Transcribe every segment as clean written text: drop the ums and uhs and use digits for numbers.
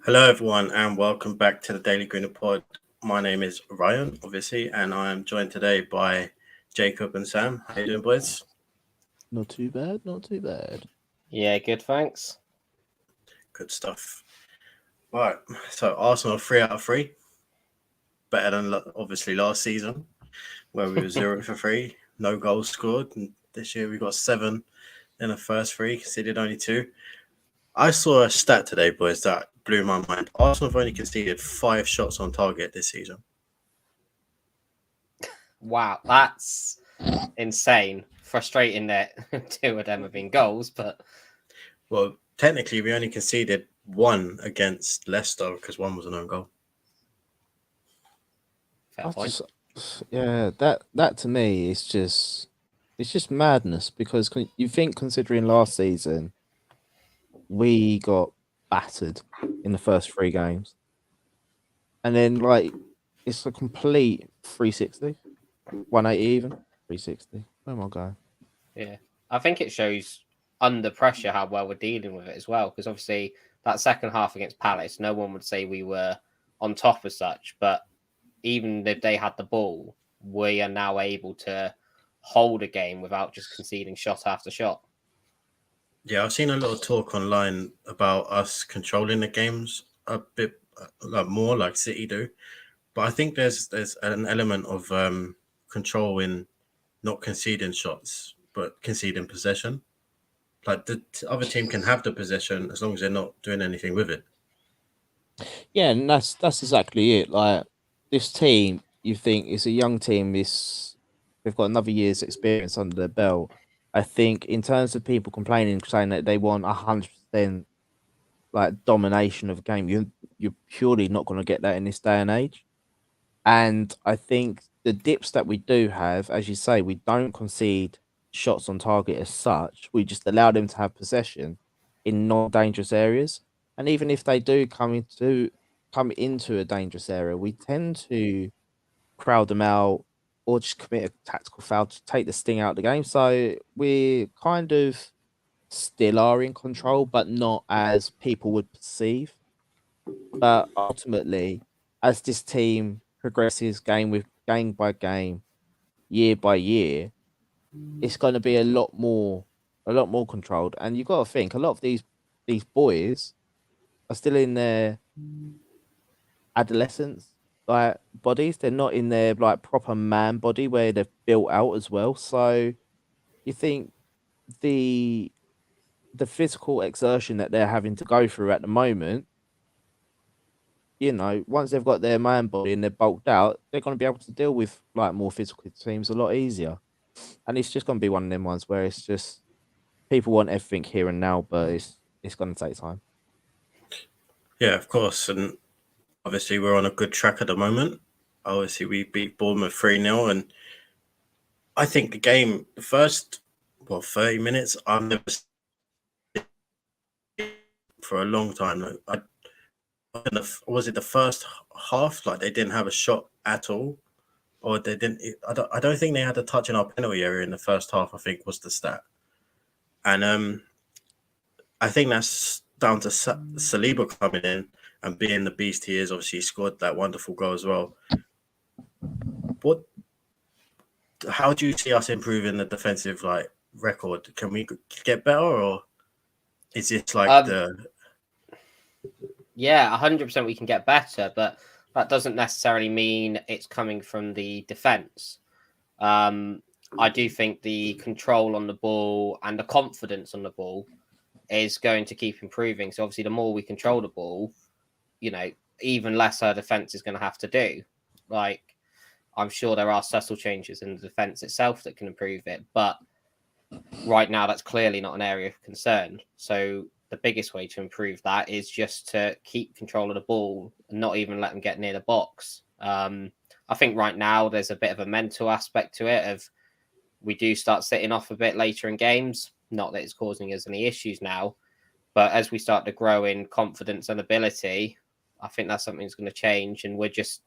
Hello, everyone, and welcome back to the Daily Greener Pod. My name is Ryan, obviously, and I am joined today by Jacob and Sam. How you doing, boys? Not too bad, not too bad. Yeah, good, thanks. Good stuff. Right, so Arsenal 3 out of 3, better than obviously last season, where we were 0 for 3, no goals scored, and this year we got 7 in the first 3, conceded only 2. I saw a stat today, boys, that blew my mind. Arsenal have only conceded 5 shots on target this season. Wow, that's insane. Frustrating that 2 of them have been goals, but Well, technically, we only conceded 1 against Leicester because 1 was an own goal. fair point. That to me is just madness because you think considering last season we got battered in the first 3 games, and then like it's a complete 360, 180 even 360. Oh my god! Yeah, I think it shows under pressure how well we're dealing with it as well. Because obviously that second half against Palace, no one would say we were on top as such, but even if they had the ball, we are now able to hold a game without just conceding shot after shot. Yeah, I've seen a lot of talk online about us controlling the games a bit more like City do, but I think there's an element of control in not conceding shots but conceding possession. Like the other team can have the possession as long as they're not doing anything with it. Yeah, and that's exactly it. Like this team, you think it's a young team. They've got another year's experience under their belt. I think in terms of people complaining, saying that they want 100% like domination of a game, you're purely not going to get that in this day and age. And I think the dips that we do have, as you say, we don't concede shots on target as such. We just allow them to have possession in non-dangerous areas. And even if they do come into a dangerous area, we tend to crowd them out or just commit a tactical foul to take the sting out of the game. So we kind of still are in control, but not as people would perceive. But ultimately, as this team progresses game by game, year by year, it's going to be a lot more controlled. And you've got to think a lot of these boys are still in their adolescence like bodies. They're not in their like proper man body where they've built out as well. So you think the the physical exertion that they're having to go through at the moment, once they've got their man body and they're bulked out, they're going to be able to deal with like more physical teams a lot easier. And it's just going to be one of them ones where it's just people want everything here and now, but it's going to take time. Yeah, of course. And obviously, we're on a good track at the moment. Obviously, we beat Bournemouth 3-0. And I think the game, the first, 30 minutes, I've never seen for a long time. Was it the first half? Like, they didn't have a shot at all. Or they didn't. I don't think they had a touch in our penalty area in the first half, I think was the stat. And I think that's down to Saliba coming in and being the beast he is. Obviously, he scored that wonderful goal as well. How do you see us improving the defensive record? Can we get better, or is it Yeah, 100% we can get better, but that doesn't necessarily mean it's coming from the defense. I do think the control on the ball and the confidence on the ball is going to keep improving. So obviously, the more we control the ball, even less our defense is going to have to do. Like, I'm sure there are subtle changes in the defense itself that can improve it, but right now that's clearly not an area of concern. So the biggest way to improve that is just to keep control of the ball and not even let them get near the box. I think right now there's a bit of a mental aspect to it of we do start sitting off a bit later in games. Not that it's causing us any issues now, but as we start to grow in confidence and ability, I think that's something that's going to change, and we'll just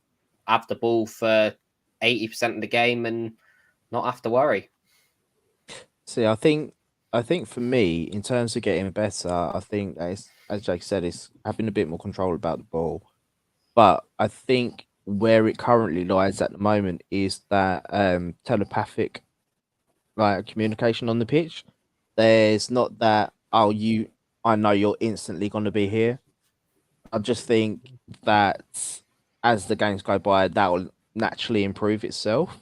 have the ball for 80% of the game and not have to worry. See, I think I think for me, in terms of getting better, I think as Jake said, it's having a bit more control about the ball. But I think where it currently lies at the moment is that telepathic like communication on the pitch. There's not that, I know you're instantly gonna be here. I just think that as the games go by, that will naturally improve itself.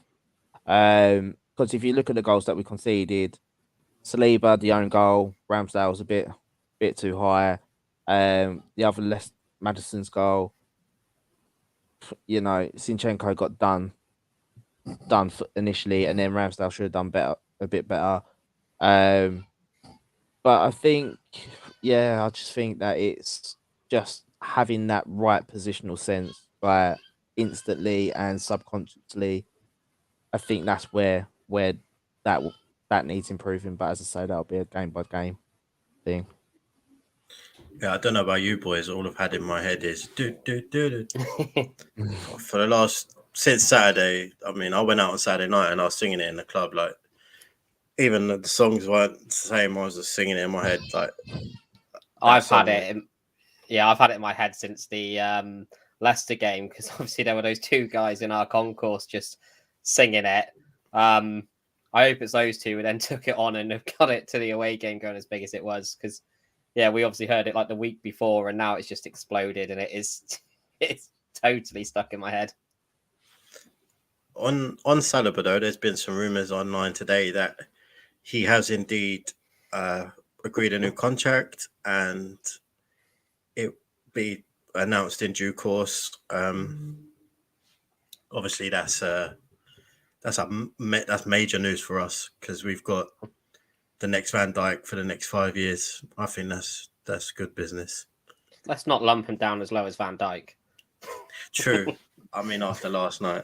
Because if you look at the goals that we conceded, Saliba, the own goal, Ramsdale was a bit too high. The other less Madison's goal, Zinchenko got done initially, and then Ramsdale should have done a bit better. But I think, I just think that it's just having that right positional sense, right, instantly and subconsciously. I think that's where that needs improving. But as I say, that'll be a game by game thing. Yeah, I don't know about you boys. All I've had in my head is do. For the since Saturday. I mean, I went out on Saturday night and I was singing it in the club. Like, even the songs weren't the same. I was just singing it in my head. Like, I've had it in my head since the Leicester game, because obviously there were those two guys in our concourse just singing it. I hope it's those two who then took it on and have got it to the away game going as big as it was, because we obviously heard it like the week before and now it's just exploded and it's totally stuck in my head. On Saliba though, there's been some rumours online today that he has indeed agreed a new contract and it be announced in due course. Obviously, that's major news for us because we've got the next Van Dijk for the next 5 years. I think that's good business. Let's not lump him down as low as Van Dijk. True. I mean, after last night.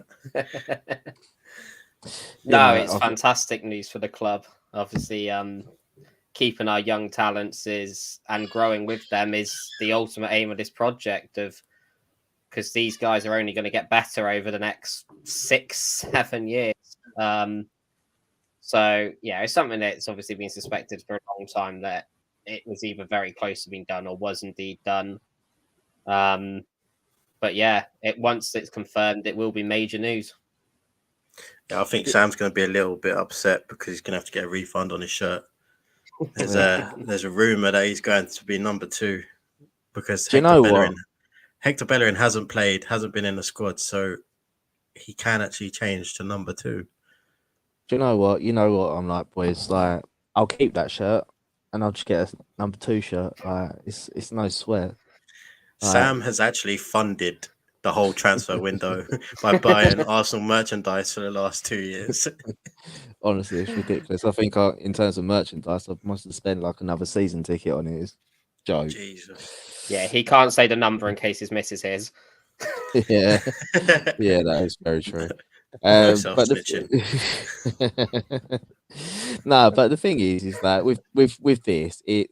It's fantastic news for the club. Obviously, keeping our young talents and growing with them is the ultimate aim of this project, because these guys are only going to get better over the next 6-7 years. It's something that's obviously been suspected for a long time that it was either very close to being done or was indeed done. Once it's confirmed, it will be major news. Yeah, I think Sam's going to be a little bit upset because he's going to have to get a refund on his shirt. There's a rumor that he's going to be number 2 because Hector Bellerin hasn't been in the squad, so he can actually change to number 2. Do you know what? I'm like, boys. Like, I'll keep that shirt, and I'll just get a number 2 shirt. Like, it's no sweat. Sam has actually funded the whole transfer window by buying Arsenal merchandise for the last 2 years. Honestly, it's ridiculous. I think in terms of merchandise, I must have spent like another season ticket on it. It's joke. Jesus. Yeah, he can't say the number in case his missus hears. Yeah, that is very true. No but but the thing is that with this, it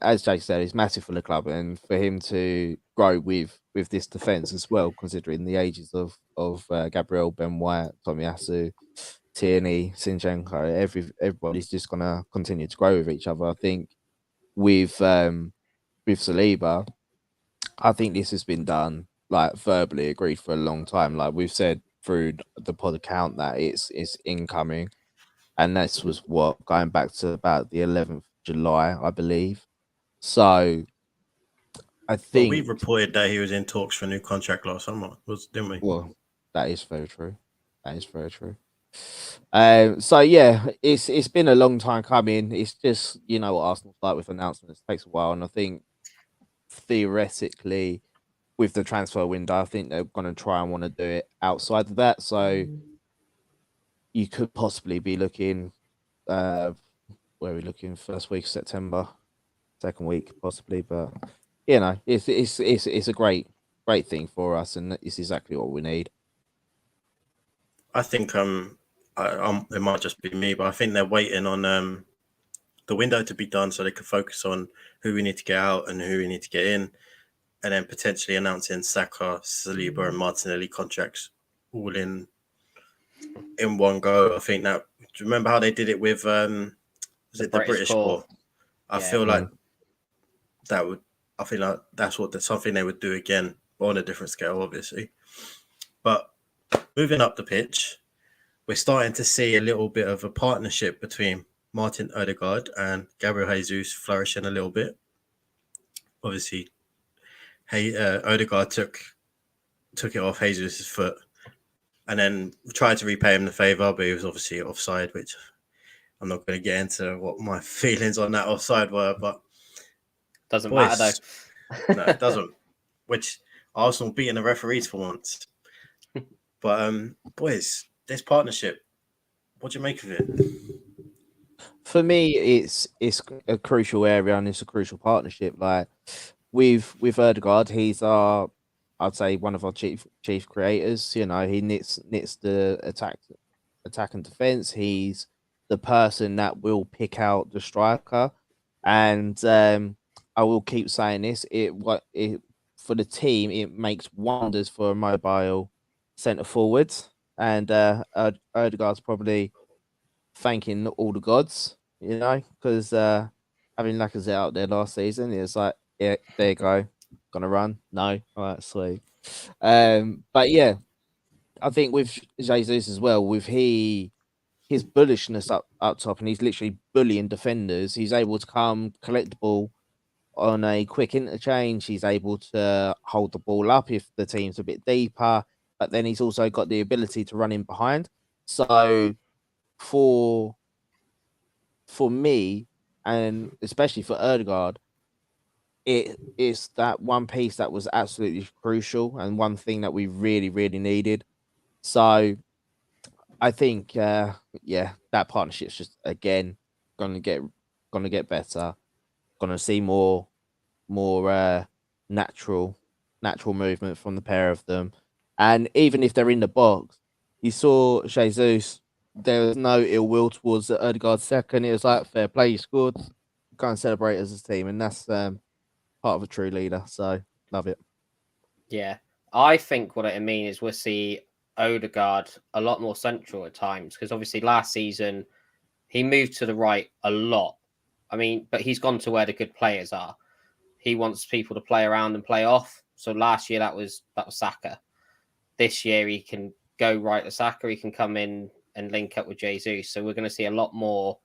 as Jake said, it's massive for the club, and for him to grow with this defense as well, considering the ages of Gabriel, Ben White, Tomiyasu, Tierney, Zinchenko, everybody's just gonna continue to grow with each other. I think with Saliba, I think this has been done, like, verbally agreed for a long time. Like we've said through the pod account that it's incoming, and this was going back to about the 11th of July, I believe. So I think we reported that he was in talks for a new contract last summer, didn't we? Well, that is very true. It's been a long time coming. It's just, what Arsenal's like with announcements. It takes a while, and I think theoretically, with the transfer window, I think they're going to try and want to do it outside of that. So you could possibly be looking. Where are we looking? First week of September, second week possibly, but it's a great thing for us, and it's exactly what we need. I think it might just be me, but I think they're waiting on the window to be done so they can focus on who we need to get out and who we need to get in, and then potentially announcing Saka, Saliba, and Martinelli contracts all in one go. I think that. Do you remember how they did it with was it the British Corps? I Yeah. feel like I feel like that's something they would do again, but on a different scale, obviously. But moving up the pitch, we're starting to see a little bit of a partnership between Martin Odegaard and Gabriel Jesus flourishing a little bit. Obviously, Odegaard took it off Jesus' foot and then tried to repay him the favour, but he was obviously offside, which I'm not going to get into what my feelings on that offside were, but doesn't matter though. No, it doesn't. Which Arsenal beating the referees for once. But boys, this partnership, what do you make of it? For me, it's a crucial area and it's a crucial partnership. Like with Odegaard, he's I'd say one of our chief creators. You know, he knits the attack and defense. He's the person that will pick out the striker, and I will keep saying this. It for the team, it makes wonders for a mobile centre forward, and Odegaard's probably thanking all the gods, you know, because having Lacazette out there last season, it's like, yeah, there you go, gonna run. No, all right, sweet. But yeah, I think with Jesus as well, with his bullishness up top, and he's literally bullying defenders. He's able to come collect the ball on a quick interchange. He's able to hold the ball up if the team's a bit deeper, but then he's also got the ability to run in behind. So for me, and especially for Odegaard, it is that one piece that was absolutely crucial and one thing that we really, really needed. So I think, that partnership's just again gonna get better. Gonna see more natural movement from the pair of them, and even if they're in the box, you saw Jesus. There was no ill will towards Odegaard's second. It was like, fair play, you scored. Go and celebrate as a team, and that's part of a true leader. So love it. Yeah, I think what it means is we'll see Odegaard a lot more central at times, because obviously last season he moved to the right a lot. I mean, but he's gone to where the good players are. He wants people to play around and play off. So last year that was Saka. This year he can go right to Saka. He can come in and link up with Jesus. So we're going to see a lot more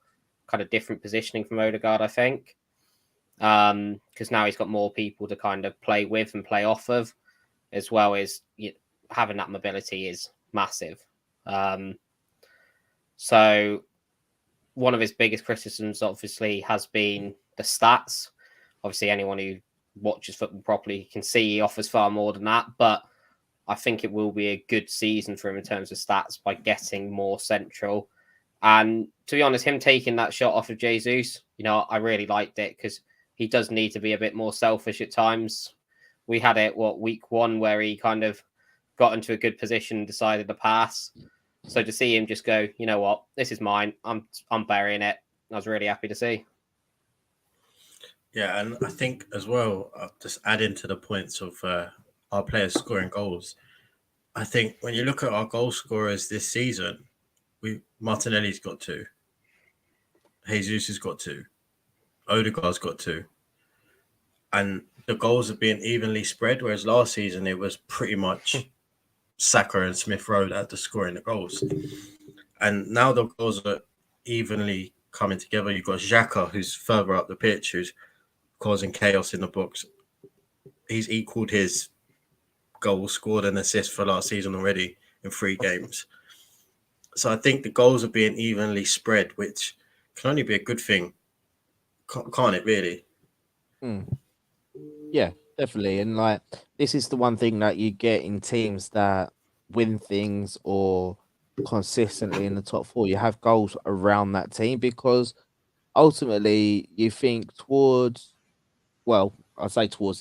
kind of different positioning from Odegaard, I think, because now he's got more people to kind of play with and play off of, as well as having that mobility is massive. So one of his biggest criticisms obviously has been the stats. Obviously, anyone who watches football properly can see he offers far more than that, but I think it will be a good season for him in terms of stats by getting more central. And to be honest, him taking that shot off of Jesus, I really liked it, because he does need to be a bit more selfish at times. We had it, week 1, where he kind of got into a good position and decided to pass. So to see him just go, you know what, this is mine, I'm burying it, I was really happy to see. Yeah, and I think as well, just adding to the points of our players scoring goals, I think when you look at our goal scorers this season, Martinelli's got 2, Jesus has got 2, Odegaard's got 2, and the goals are being evenly spread, whereas last season it was pretty much Saka and Smith Rowe that are scoring the goals. And now the goals are evenly coming together. You've got Xhaka, who's further up the pitch, who's causing chaos in the box. He's equaled his goals scored and assists for last season already in 3 games. So I think the goals are being evenly spread, which can only be a good thing. Can't it, really? Yeah, definitely. And like, this is the one thing that you get in teams that win things or consistently in the top 4. You have goals around that team, because ultimately you think towards the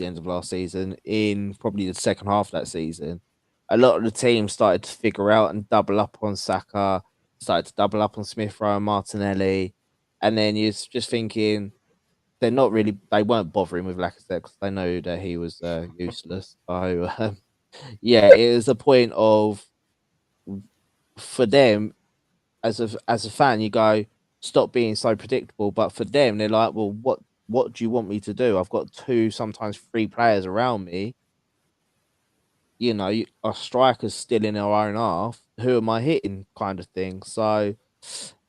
end of last season, in probably the second half of that season, a lot of the teams started to figure out and double up on Saka, started to double up on Smith Rowe and Martinelli. And then you're just thinking, they weren't bothering with Lacazette because they know that he was useless. So, it was a point of, for them, as a fan, you go, stop being so predictable. But for them, they're like, well, what do you want me to do? I've got 2, sometimes 3 players around me. You know, our strikers still in our own half. Who am I hitting? Kind of thing. So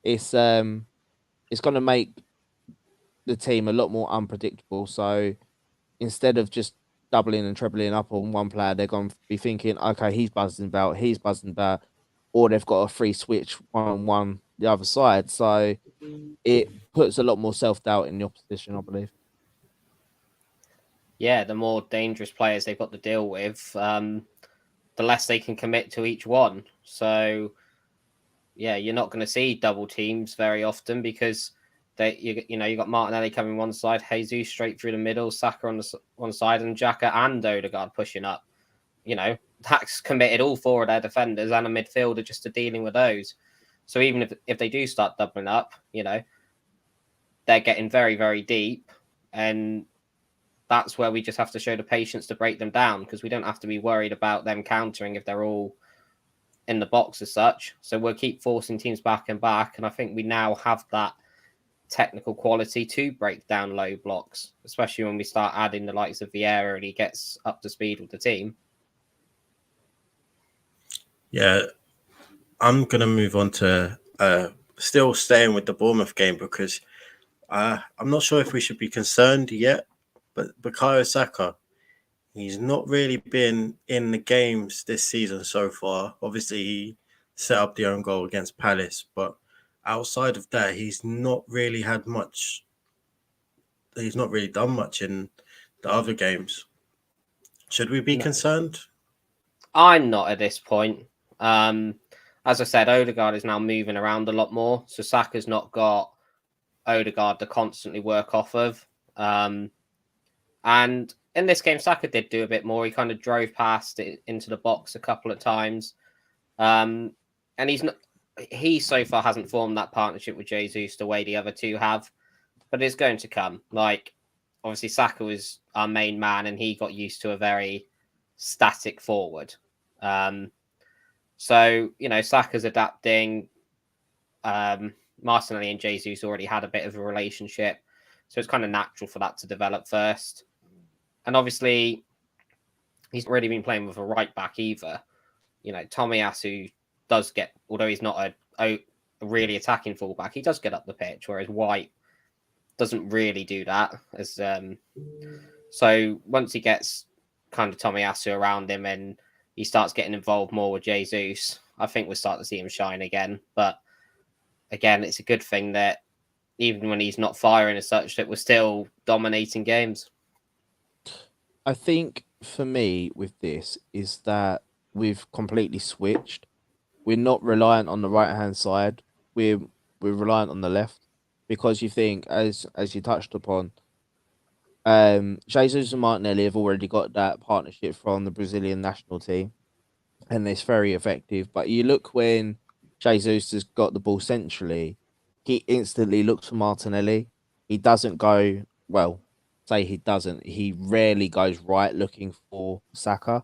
it's going to make the team a lot more unpredictable. So instead of just doubling and trebling up on one player, they're going to be thinking, okay, he's buzzing about, or they've got a free switch 1-on-1 the other side. So it puts a lot more self-doubt in the opposition, I believe. Yeah, the more dangerous players they've got to deal with, the less they can commit to each one. So, yeah, you're not going to see double teams very often because you got Martinelli coming one side, Jesus straight through the middle, Saka on the one side, and Xhaka and Odegaard pushing up. You know, that's committed all 4 of their defenders and a midfielder just to dealing with those. So even if they do start doubling up, you know, they're getting very, very deep, and that's where we just have to show the patience to break them down, because we don't have to be worried about them countering if they're all in the box as such. So we'll keep forcing teams back and back, and I think we now have that technical quality to break down low blocks, especially when we start adding the likes of Vieira and he gets up to speed with the team. Yeah, I'm going to move on to still staying with the Bournemouth game because I'm not sure if we should be concerned yet, but Bukayo Saka, he's not really been in the games this season so far. Obviously, he set up the own goal against Palace, but outside of that, he's not really had much. He's not really done much in the other games. Should we be concerned? I'm not at this point. As I said, Odegaard is now moving around a lot more, so Saka's not got Odegaard to constantly work off of. And in this game, Saka did do a bit more. He kind of drove past it into the box a couple of times. And he so far hasn't formed that partnership with Jesus the way the other two have, but it's going to come. Like, obviously, Saka was our main man, and he got used to a very static forward. So, you know, Saka's adapting. Martinelli and Jesus already had a bit of a relationship, so it's kind of natural for that to develop first. And obviously, he's already been playing with a right back either. You know, Tomiyasu does get, although he's not a really attacking fullback, he does get up the pitch, whereas White doesn't really do that. So once he gets kind of Tomiyasu around him and he starts getting involved more with Jesus, I think we'll start to see him shine again. But again, it's a good thing that even when he's not firing as such, that we're still dominating games. I think for me with this is that we've completely switched. We're not reliant on the right hand side. We're reliant on the left, because you think, as you touched upon, Jesus and Martinelli have already got that partnership from the Brazilian national team, and it's very effective. But you look when Jesus has got the ball centrally, he instantly looks for Martinelli. He doesn't go, well, say he doesn't. He rarely goes right looking for Saka.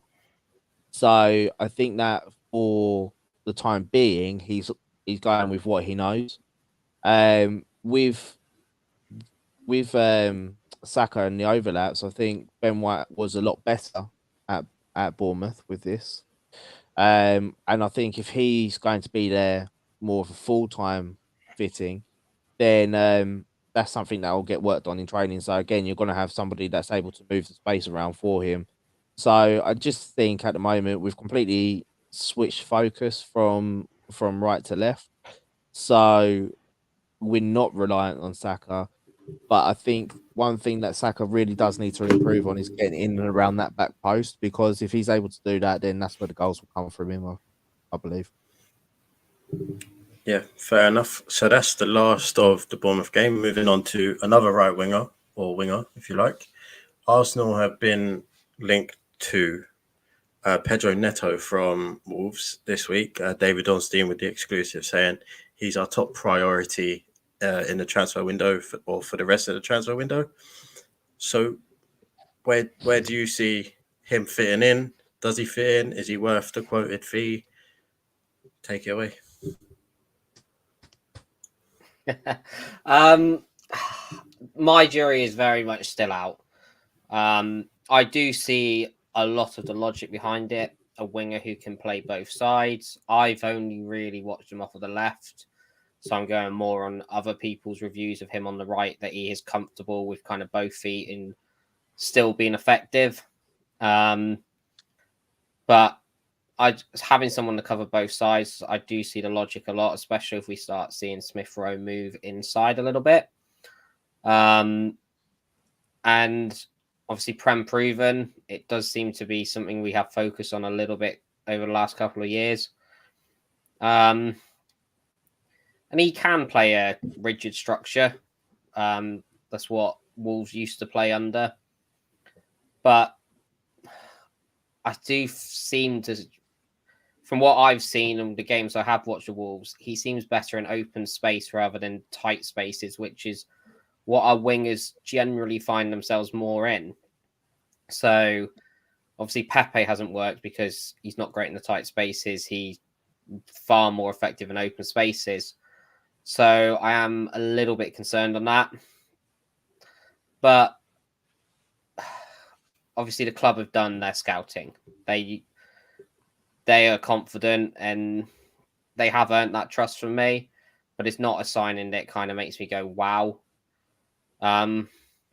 So I think that for the time being, he's going with what he knows. With Saka and the overlaps, I think Ben White was a lot better at Bournemouth with this. And I think if he's going to be there more of a full-time fitting, then that's something that will get worked on in training. So again, you're going to have somebody that's able to move the space around for him. So I just think at the moment we've completely switched focus from right to left. So we're not reliant on Saka. But I think one thing that Saka really does need to improve on is getting in and around that back post, because if he's able to do that, then that's where the goals will come from him, I believe. Yeah, fair enough. So that's the last of the Bournemouth game. Moving on to another right winger, or winger, if you like. Arsenal have been linked to Pedro Neto from Wolves this week. David Ornstein with the exclusive saying he's our top priority in the transfer window for the rest of the transfer window. So where do you see him fitting in? Does he fit in? Is he worth the quoted fee? Take it away. um, my jury is very much still out. I do see a lot of the logic behind it. A winger who can play both sides. I've only really watched him off of the left, so I'm going more on other people's reviews of him on the right, that he is comfortable with kind of both feet and still being effective. But having someone to cover both sides, I do see the logic a lot, especially if we start seeing Smith Rowe move inside a little bit. And obviously, Prem proven, it does seem to be something we have focused on a little bit over the last couple of years. And he can play a rigid structure. That's what Wolves used to play under. But I do seem to, from what I've seen in the games I have watched the Wolves, he seems better in open space rather than tight spaces, which is what our wingers generally find themselves more in. So obviously Pepe hasn't worked because he's not great in the tight spaces. He's far more effective in open spaces. So I am a little bit concerned on that. But obviously the club have done their scouting. They are confident and they have earned that trust from me. But it's not a signing that kind of makes me go, wow. But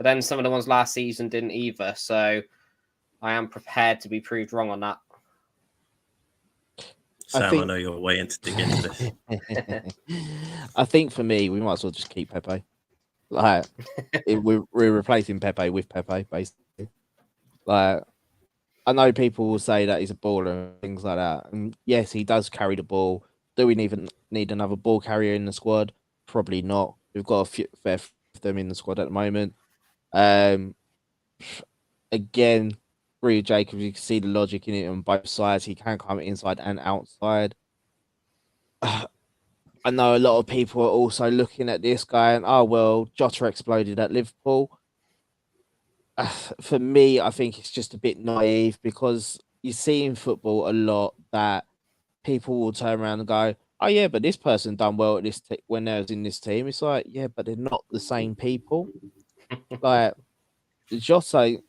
then some of the ones last season didn't either. So I am prepared to be proved wrong on that. Sam, I know you're waiting to dig into this. I think for me, we might as well just keep Pepe. Like we're replacing Pepe with Pepe, basically. Like I know people will say that he's a baller and things like that. And yes, he does carry the ball. Do we even need another ball carrier in the squad? Probably not. We've got a fair of them in the squad at the moment. Again, Rio Jacobs, you can see the logic in it on both sides. He can come inside and outside. I know a lot of people are also looking at this guy and, oh, well, Jota exploded at Liverpool. For me, I think it's just a bit naive because you see in football a lot that people will turn around and go, oh, yeah, but this person done well at this when they was in this team. It's like, yeah, but they're not the same people. Like, Jota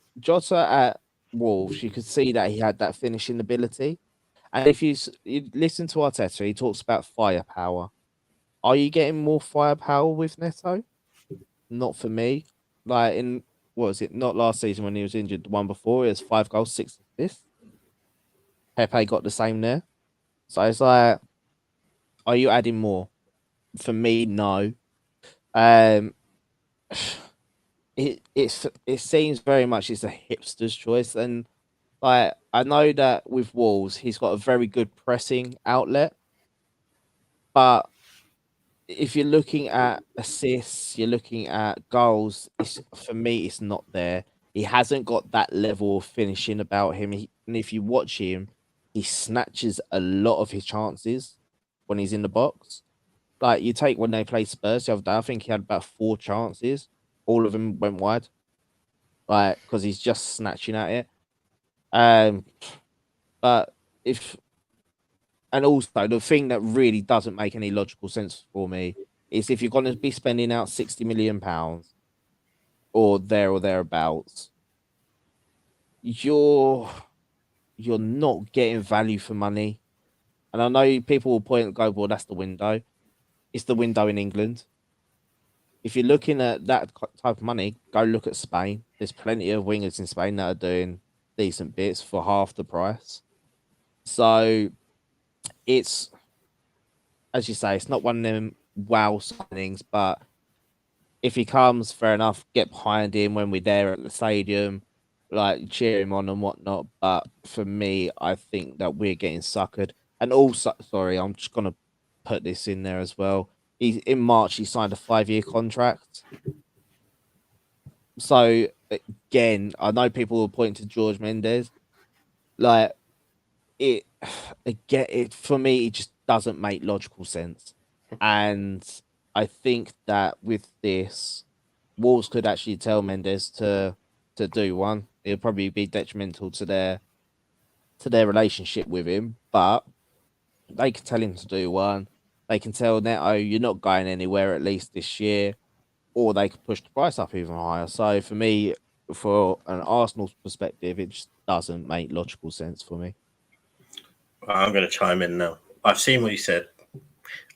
at Wolves, you could see that he had that finishing ability. And if you listen to Arteta, he talks about firepower. Are you getting more firepower with Neto? Not for me. Like in what was it? Not last season when he was injured. The one before, it was 5 goals, 6 assists. Pepe got the same there. So it's like, are you adding more? For me, no. It seems very much it's a hipster's choice, and like I know that with Wolves, he's got a very good pressing outlet, but if you're looking at assists, you're looking at goals. For me, it's not there. He hasn't got that level of finishing about him. And if you watch him, he snatches a lot of his chances when he's in the box. Like you take when they played Spurs the other day, I think he had about 4 chances. All of them went wide, like because he's just snatching at it. But and also the thing that really doesn't make any logical sense for me is if you're going to be spending out £60 million or thereabouts, you're not getting value for money. And I know people will point and go, well, that's the window. It's the window in England. If you're looking at that type of money, go look at Spain. There's plenty of wingers in Spain that are doing decent bits for half the price. So it's, as you say, it's not one of them wow signings, but if he comes, fair enough, get behind him when we're there at the stadium, like cheer him on and whatnot. But for me, I think that we're getting suckered. And also, sorry, I'm just going to put this in there as well. In March, he signed a 5-year contract. So again, I know people will point to George Mendes. Like it for me, it just doesn't make logical sense. And I think that with this, Wolves could actually tell Mendes to do one. It'll probably be detrimental to their relationship with him, but they could tell him to do one. they can tell Neto you're not going anywhere at least this year, or they could push the price up even higher. So for me, for an Arsenal perspective, it just doesn't make logical sense for me. I'm going to chime in now. I've seen what you said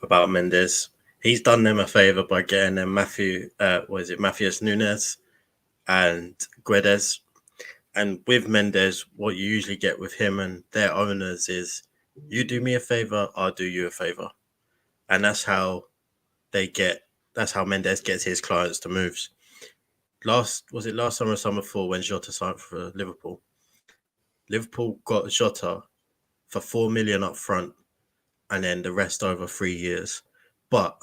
about Mendes. He's done them a favour by getting them Matheus Nunes and Guedes. And with Mendes, what you usually get with him and their owners is, you do me a favour, I'll do you a favour. And that's how Mendes gets his clients to moves. Last summer or summer before when Jota signed for Liverpool? Liverpool got Jota for 4 million up front and then the rest over 3 years. But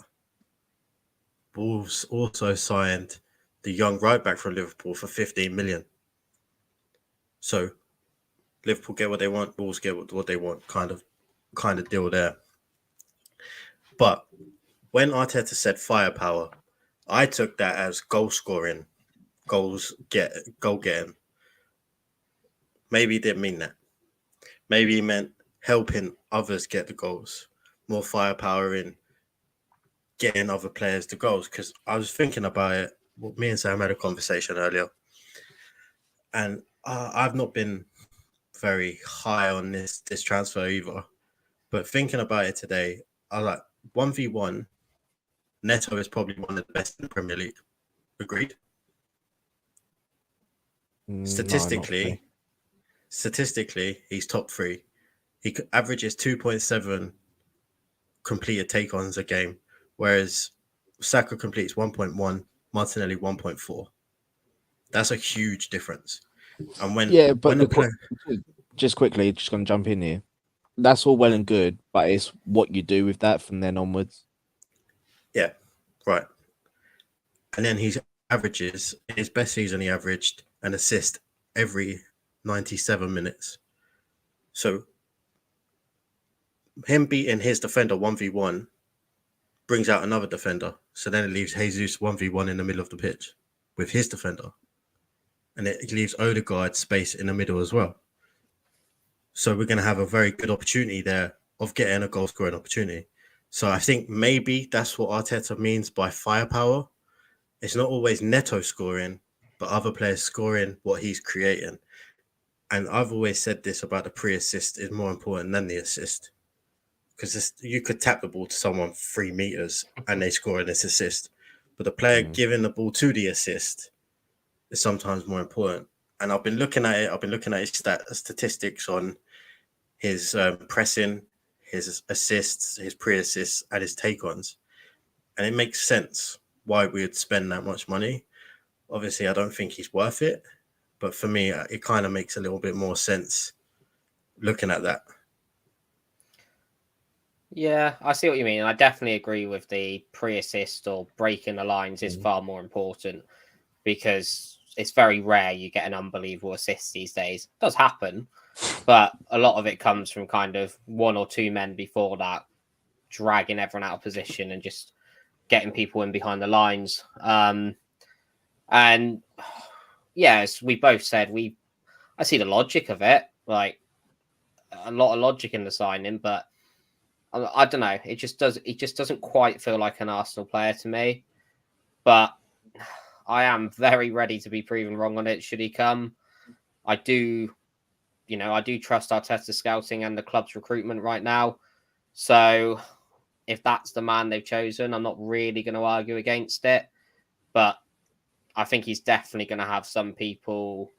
Wolves also signed the young right back from Liverpool for 15 million. So Liverpool get what they want, Wolves get what they want, kind of deal there. But when Arteta said firepower, I took that as goal scoring, goal getting. Maybe he didn't mean that. Maybe he meant helping others get the goals, more firepower in getting other players the goals. Because I was thinking about it. Well, me and Sam had a conversation earlier, and I've not been very high on this transfer either. But thinking about it today, I like 1v1. Neto is probably one of the best in the Premier League. Agreed? Statistically, he's top 3. He averages 2.7 completed take-ons a game, whereas Saka completes 1.1, Martinelli 1.4. That's a huge difference. And when just quickly, just going to jump in here. That's all well and good, but it's what you do with that from then onwards. Yeah, right. And then he averages, in his best season, he averaged an assist every 97 minutes. So him beating his defender 1v1 brings out another defender. So then it leaves Jesus 1v1 in the middle of the pitch with his defender. And it leaves Odegaard space in the middle as well. So we're going to have a very good opportunity there of getting a goal scoring opportunity. So I think maybe that's what Arteta means by firepower. It's not always Neto scoring, but other players scoring what he's creating. And I've always said this about the pre-assist is more important than the assist. Because you could tap the ball to someone 3 meters and they score an assist. But the player giving the ball to the assist is sometimes more important. And I've been looking at it. I've been looking at his statistics on his pressing, his assists, his pre-assists, and his take-ons. And it makes sense why we would spend that much money. Obviously, I don't think he's worth it. But for me, it kind of makes a little bit more sense looking at that. Yeah, I see what you mean. I definitely agree with the pre-assist or breaking the lines is far more important because it's very rare you get an unbelievable assist these days. It does happen, but a lot of it comes from kind of 1 or 2 men before that, dragging everyone out of position and just getting people in behind the lines. And yeah, as we both said, I see the logic of it, like a lot of logic in the signing, but I don't know. It just doesn't quite feel like an Arsenal player to me. But I am very ready to be proven wrong on it should he come. I do trust Arteta's scouting and the club's recruitment right now. So if that's the man they've chosen, I'm not really going to argue against it. But I think he's definitely going to have some people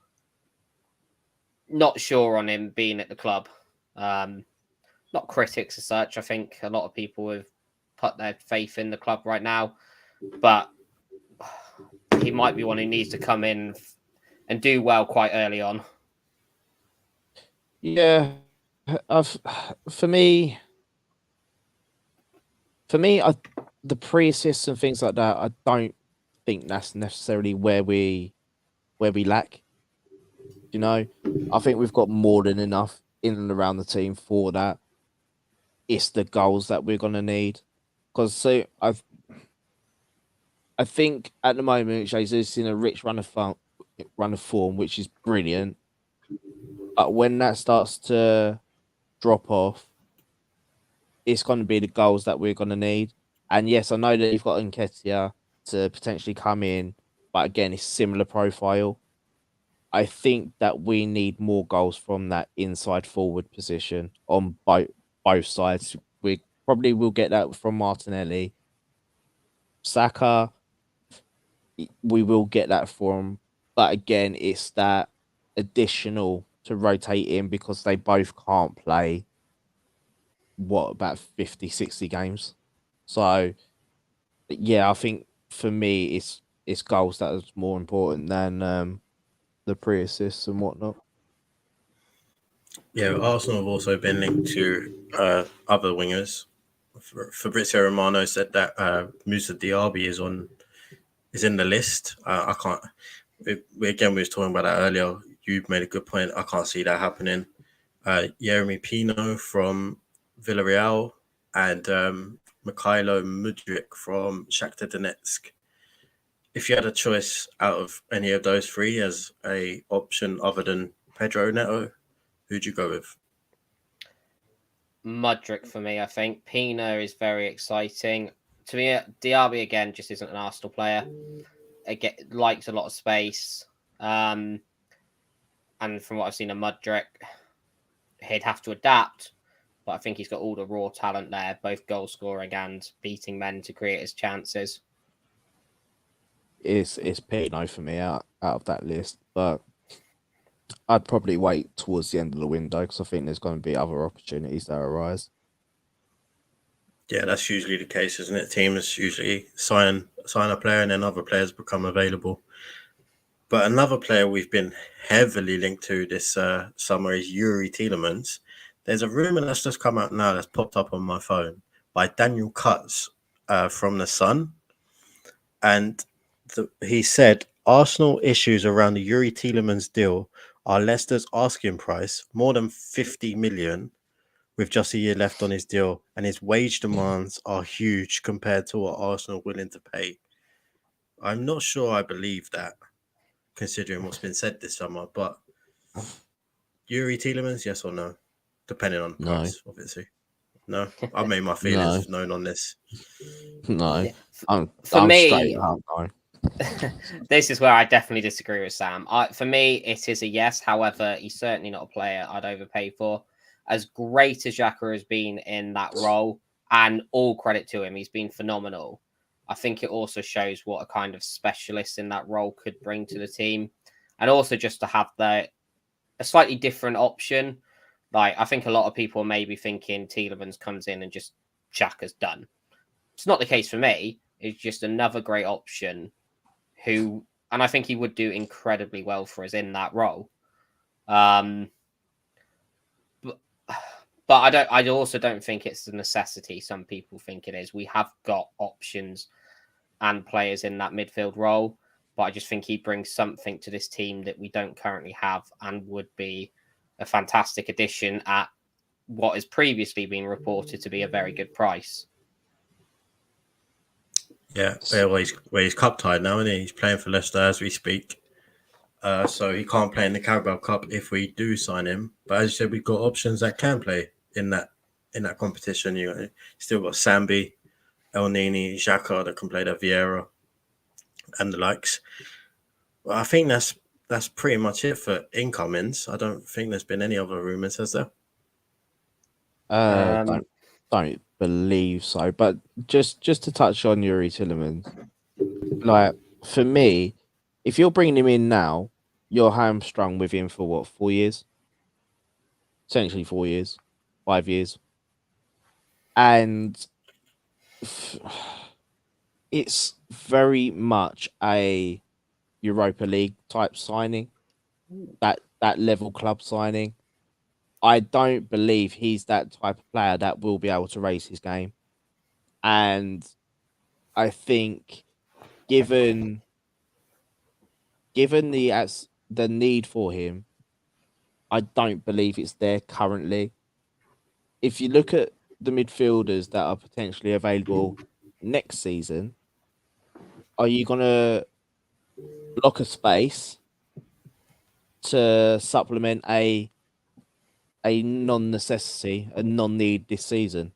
not sure on him being at the club. Not critics as such. I think a lot of people have put their faith in the club right now, but he might be one who needs to come in and do well quite early on. Yeah, for me, the pre-assists and things like that, I don't think that's necessarily where we lack. You know, I think we've got more than enough in and around the team for that. It's the goals that we're gonna need, because I think at the moment Jesus is in a rich run of form, which is brilliant. But when that starts to drop off, it's going to be the goals that we're going to need. And yes, I know that you've got Nketiah to potentially come in, but again, it's similar profile. I think that we need more goals from that inside forward position on both sides. We probably will get that from Martinelli. Saka, we will get that from, but again, it's that additional to rotate in because they both can't play about 50, 60 games. So yeah, I think for me it's goals that is more important than the pre-assists and whatnot. Yeah, Arsenal have also been linked to other wingers. Fabrizio Romano said that Moussa Diaby is in the list. I can't. We was talking about that earlier. You made a good point. I can't see that happening. Yeremy Pino from Villarreal and Mikhailo Mudryk from Shakhtar Donetsk. If you had a choice out of any of those three as a option other than Pedro Neto, who'd you go with? Mudryk for me, I think. Pino is very exciting. To me, Diaby again just isn't an Arsenal player. It likes a lot of space. And from what I've seen of Mudryk, he'd have to adapt. But I think he's got all the raw talent there, both goal scoring and beating men to create his chances. It's Pino for me out of that list, but I'd probably wait towards the end of the window because I think there's going to be other opportunities that arise. Yeah, that's usually the case, isn't it? Teams usually sign a player and then other players become available. But another player we've been heavily linked to this summer is Yuri Tielemans. There's a rumor that's just come out now that's popped up on my phone by Daniel Cutts from The Sun. And he said Arsenal issues around the Yuri Tielemans deal are Leicester's asking price, more than 50 million, with just a year left on his deal, and his wage demands are huge compared to what Arsenal are willing to pay. I'm not sure I believe that, considering what's been said this summer, but Yuri Tielemans, yes or no? Depending on the price, obviously. No, I've made my feelings known on this. No, Yeah. I'm me, straight up no. This is where I definitely disagree with Sam. For me, it is a yes. However, he's certainly not a player I'd overpay for. As great as Xhaka has been in that role, and all credit to him, he's been phenomenal. I think it also shows what a kind of specialist in that role could bring to the team. And also just to have a slightly different option. Like, I think a lot of people may be thinking Tielemans comes in and just Xhaka's done. It's not the case for me. It's just another great option and I think he would do incredibly well for us in that role. But I also don't think it's a necessity. Some people think it is. We have got options and players in that midfield role, but I just think he brings something to this team that we don't currently have and would be a fantastic addition at what has previously been reported to be a very good price. Yeah, he's cup tied now, and he's playing for Leicester as we speak. So he can't play in the Carabao Cup if we do sign him. But as you said, we've got options that can play in that competition. You still got Sambi, El Nini, Xhaka that can play that Vieira, and the likes. Well, I think that's pretty much it for incomings. I don't think there's been any other rumours, has there? Don't believe so. But just to touch on Yuri Tielemans, like for me, if you're bringing him in now, you're hamstrung with him for what, 4 years? Essentially 4 years, 5 years, and it's very much a Europa League type signing, that level club signing. I don't believe he's that type of player that will be able to raise his game. And I think given the need for him, I don't believe it's there currently. If you look at the midfielders that are potentially available next season, are you gonna block a space to supplement a non-necessity, a non-need this season?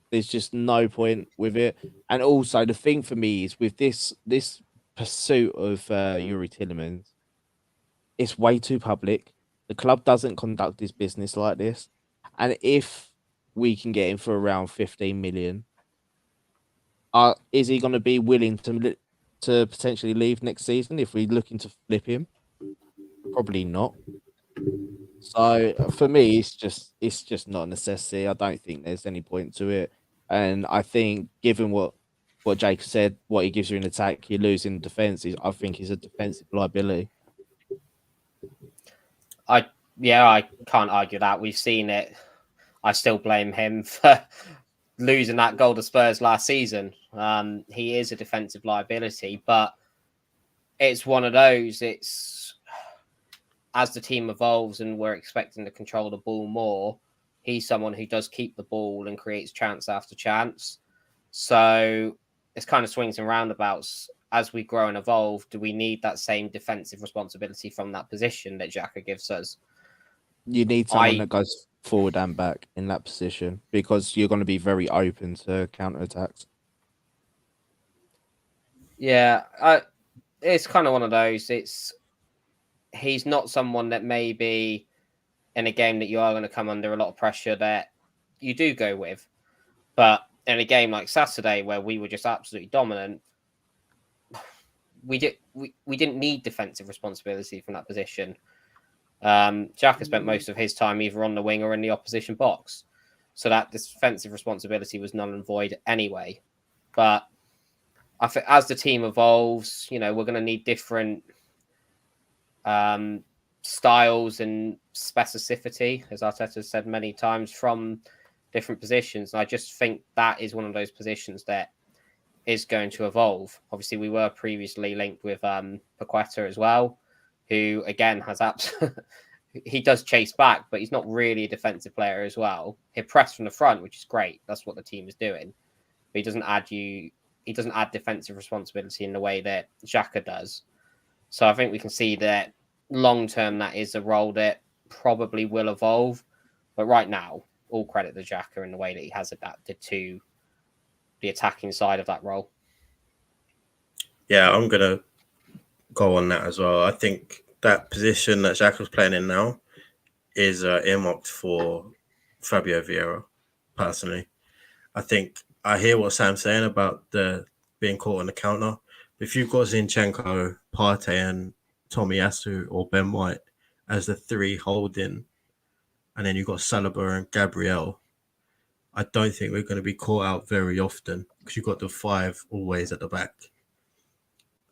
There's just no point with it. And also the thing for me is with this pursuit of Yuri Tielemans, it's way too public. The club doesn't conduct this business like this. And if we can get him for around 15 million, is he going to be willing to potentially leave next season if we're looking to flip him? Probably not. So for me, it's just not a necessity. I don't think there's any point to it. And I think given what Jake said, what he gives you in attack, you lose in defence. I think he's a defensive liability. I can't argue that. We've seen it. I still blame him for losing that goal to Spurs last season. He is a defensive liability, but it's one of those. It's as the team evolves and we're expecting to control the ball more, he's someone who does keep the ball and creates chance after chance. So it's kind of swings and roundabouts. As we grow and evolve, do we need that same defensive responsibility from that position that Xhaka gives us? You need someone that goes forward and back in that position because you're going to be very open to counter-attacks. Yeah, it's kind of one of those. He's not someone that maybe in a game that you are going to come under a lot of pressure that you do go with. But in a game like Saturday where we were just absolutely dominant, we didn't need defensive responsibility from that position. Xhaka spent most of his time either on the wing or in the opposition box. So that defensive responsibility was null and void anyway. But I think as the team evolves, we're going to need different styles and specificity, as Arteta said many times, from different positions. And I just think that is one of those positions that is going to evolve. Obviously, we were previously linked with Paqueta as well, who again has he does chase back, but he's not really a defensive player as well. He'll press from the front, which is great. That's what the team is doing. But he doesn't add defensive responsibility in the way that Xhaka does. So I think we can see that long term that is a role that probably will evolve. But right now, all credit to Xhaka in the way that he has adapted to the attacking side of that role. Yeah, I'm going to go on that as well. I think that position that Xhaka's playing in now is earmarked for Fabio Vieira, personally. I think I hear what Sam's saying about the being caught on the counter. If you've got Zinchenko, Partey and Tomiyasu or Ben White as the three holding, and then you've got Saliba and Gabriel, I don't think we're going to be caught out very often because you've got the five always at the back.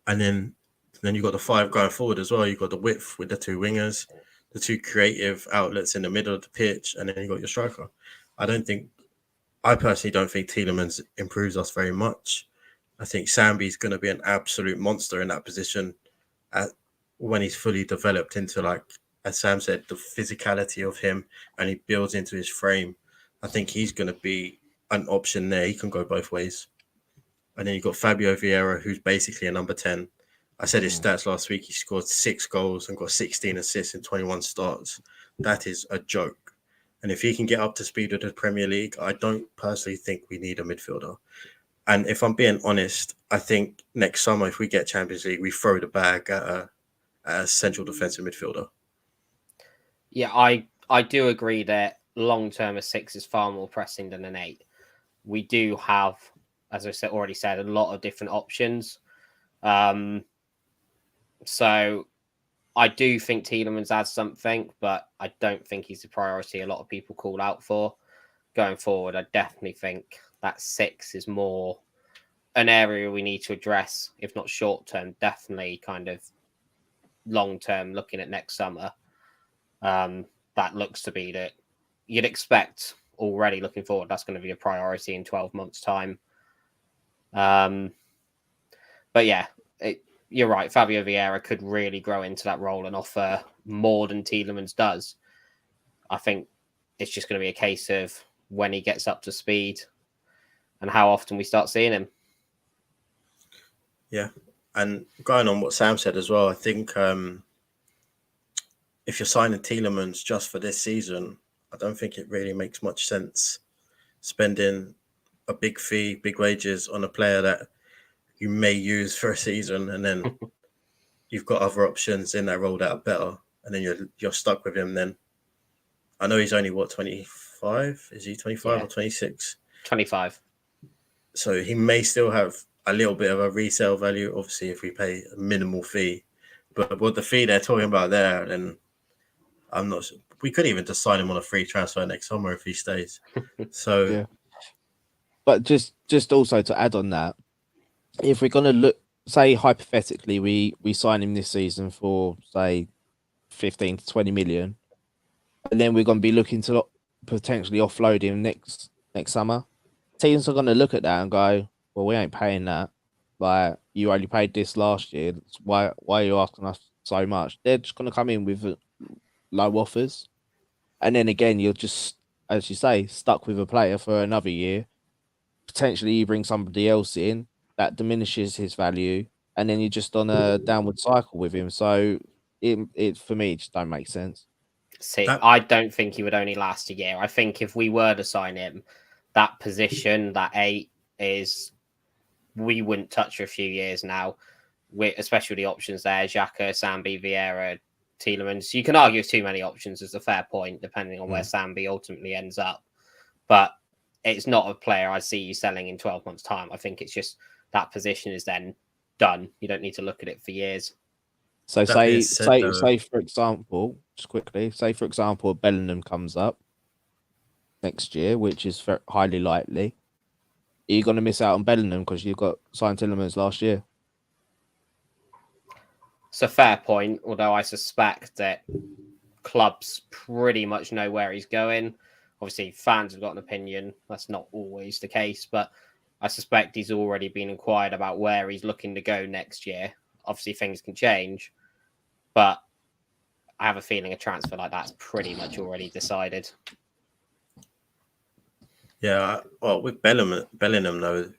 And then you've got the five going forward as well. You've got the width with the two wingers, the two creative outlets in the middle of the pitch, and then you've got your striker. I personally don't think Tielemans improves us very much. I think Sambi's going to be an absolute monster in that position when he's fully developed into, like, as Sam said, the physicality of him and he builds into his frame. I think he's going to be an option there. He can go both ways. And then you've got Fabio Vieira, who's basically a number 10. I said his stats last week. He scored 6 goals and got 16 assists in 21 starts. That is a joke. And if he can get up to speed with the Premier League, I don't personally think we need a midfielder. And if I'm being honest, I think next summer, if we get Champions League, we throw the bag at a central defensive midfielder. Yeah, I do agree that long-term a 6 is far more pressing than an 8. We do have, as I already said, a lot of different options. So I do think Tielemans adds something, but I don't think he's the priority a lot of people call out for. Going forward, I definitely think that 6 is more an area we need to address, if not short-term, definitely kind of long-term, looking at next summer. That looks to be that you'd expect already looking forward. That's going to be a priority in 12 months' time. But yeah, you're right. Fabio Vieira could really grow into that role and offer more than Tielemans does. I think it's just going to be a case of when he gets up to speed and how often we start seeing him. Yeah. And going on what Sam said as well, I think if you're signing Tielemans just for this season, I don't think it really makes much sense spending a big fee, big wages on a player that you may use for a season, and then you've got other options in that role that are better, and then you're stuck with him. Then I know he's only 25. Is he 25 or 26? 25. So he may still have a little bit of a resale value, obviously, if we pay a minimal fee. But what the fee they're talking about there, then I'm not sure. We could even just sign him on a free transfer next summer if he stays. So yeah. But just also to add on that, if we're gonna look, say hypothetically, we sign him this season for say 15 to 20 million, and then we're gonna be looking to potentially offload him next summer. Teams are gonna look at that and go, "Well, we ain't paying that. Like you only paid this last year. Why are you asking us so much?" They're just gonna come in with low offers, and then again, you're just, as you say, stuck with a player for another year. Potentially, you bring somebody else in that diminishes his value, and then you're just on a downward cycle with him. So it for me, it just don't make sense. See, I don't think he would only last a year. I think if we were to sign him, that position, that 8, we wouldn't touch for a few years now. Especially the options there: Xhaka, Sambi, Vieira, Tielemans. You can argue it's too many options. Is a fair point, depending on where Sambi ultimately ends up. But it's not a player I see you selling in 12 months' time. I think it's just that position is then done. You don't need to look at it for years. So say for example, just quickly, say for example, Bellingham comes up next year, which is highly likely. Are you going to miss out on Bellingham because you've got signed Tielemans last year? It's a fair point, although I suspect that clubs pretty much know where he's going. Obviously, fans have got an opinion. That's not always the case, but I suspect he's already been inquired about where he's looking to go next year. Obviously, things can change, but I have a feeling a transfer like that's pretty much already decided. Yeah, well, with Bellingham, though,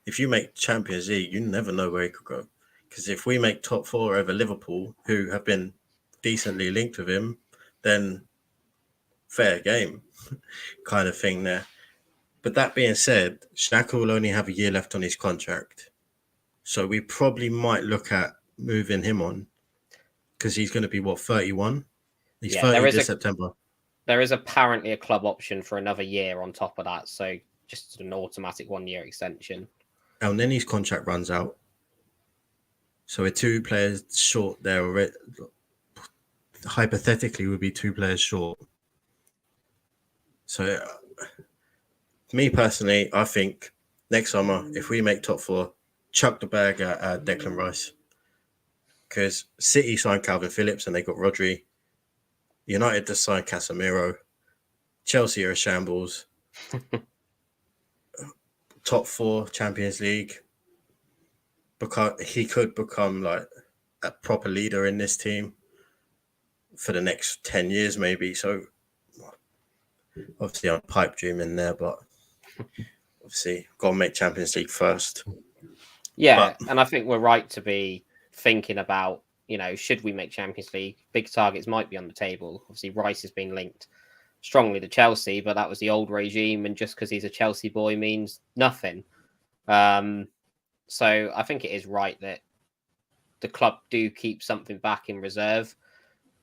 if you make Champions League, you never know where he could go. Because if we make top 4 over Liverpool, who have been decently linked with him, then fair game kind of thing there. But that being said, Xhaka will only have a year left on his contract. So we probably might look at moving him on because he's going to be, 31? He's 30 this September. There is apparently a club option for another year on top of that. So just an automatic 1-year extension. And then his contract runs out. So we're 2 players short there already. Hypothetically, would be 2 players short. So, me personally, I think next summer, if we make top 4, chuck the bag at Declan Rice. Because City signed Calvin Phillips and they got Rodri. United just signed Casemiro. Chelsea are a shambles. Top 4 Champions League. Because he could become like a proper leader in this team for the next 10 years, maybe. So, obviously, I'm pipe dreaming there, but obviously, got to make Champions League first. Yeah, and I think we're right to be thinking about, should we make Champions League? Big targets might be on the table. Obviously, Rice has been linked strongly to Chelsea, but that was the old regime, and just because he's a Chelsea boy means nothing. So I think it is right that the club do keep something back in reserve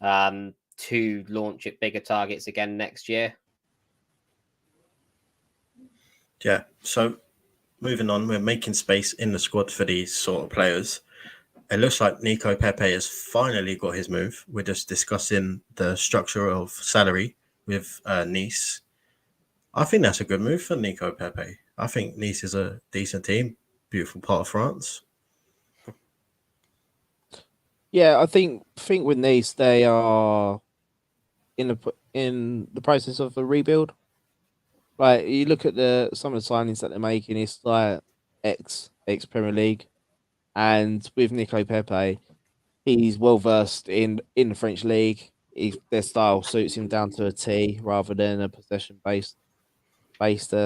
to launch at bigger targets again next year. Yeah, so moving on, we're making space in the squad for these sort of players. It looks like Nico Pepe has finally got his move. We're just discussing the structure of salary with Nice. I think that's a good move for Nico Pepe. I think Nice is a decent team, beautiful part of France. Yeah, I think with Nice, they are in the process of a rebuild. Like you look at some of the signings that they're making, it's like ex Premier League, and with Nico Pepe, he's well versed in the French league. Their style suits him down to a T rather than a possession based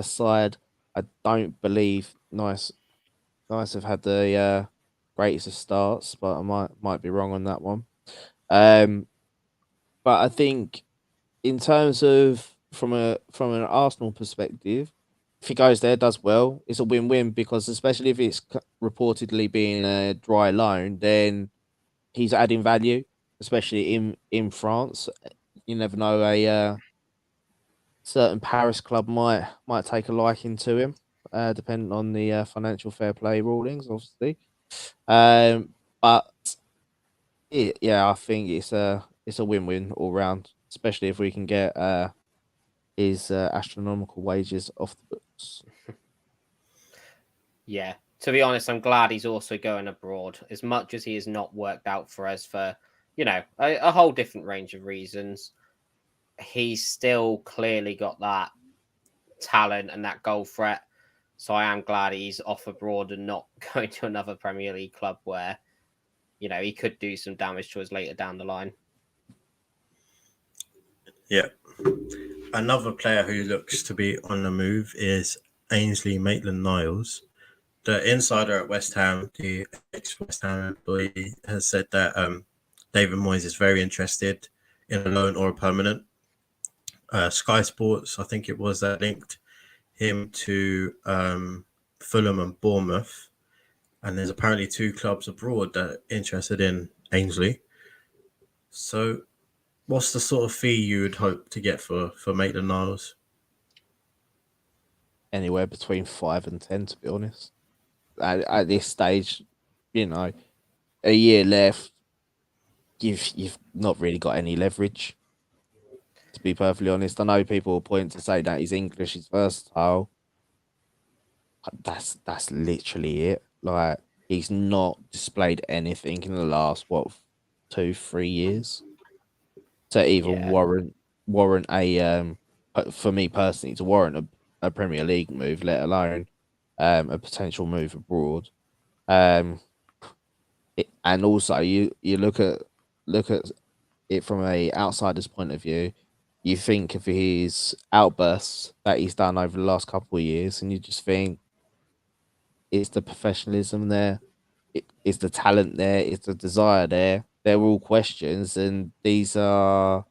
side. I don't believe Nice have had the greatest of starts, but I might be wrong on that one. But I think in terms of from an Arsenal perspective, if he goes there, does well, it's a win-win because especially if it's reportedly being a dry loan, then he's adding value, especially in France. You never know, a certain Paris club might take a liking to him, depending on the financial fair play rulings, obviously. But yeah, I think it's a win-win all round, especially if we can get his astronomical wages off the books. Yeah, to be honest, I'm glad he's also going abroad. As much as he has not worked out for us for, a whole different range of reasons, he's still clearly got that talent and that goal threat. So I am glad he's off abroad and not going to another Premier League club where, he could do some damage to us later down the line. Yeah. Another player who looks to be on the move is Ainsley Maitland-Niles. The insider at West Ham, the ex-West Ham employee, has said that David Moyes is very interested in a loan or a permanent. Sky Sports, I think it was, that linked him to Fulham and Bournemouth. And there's apparently 2 clubs abroad that are interested in Ainsley. So what's the sort of fee you would hope to get for Maitland-Niles? Anywhere between 5 and 10, to be honest. At this stage, a year left, you've not really got any leverage. To be perfectly honest, I know people will point to say that he's English, he's versatile. But that's literally it. Like, he's not displayed anything in the last 2-3 years to even warrant a for me personally, to warrant a Premier League move, let alone a potential move abroad. And also you look at it from a outsider's point of view. You think of his outbursts that he's done over the last couple of years, and you just think, is the professionalism there? Is the talent there? Is the desire there? They're all questions, and these are,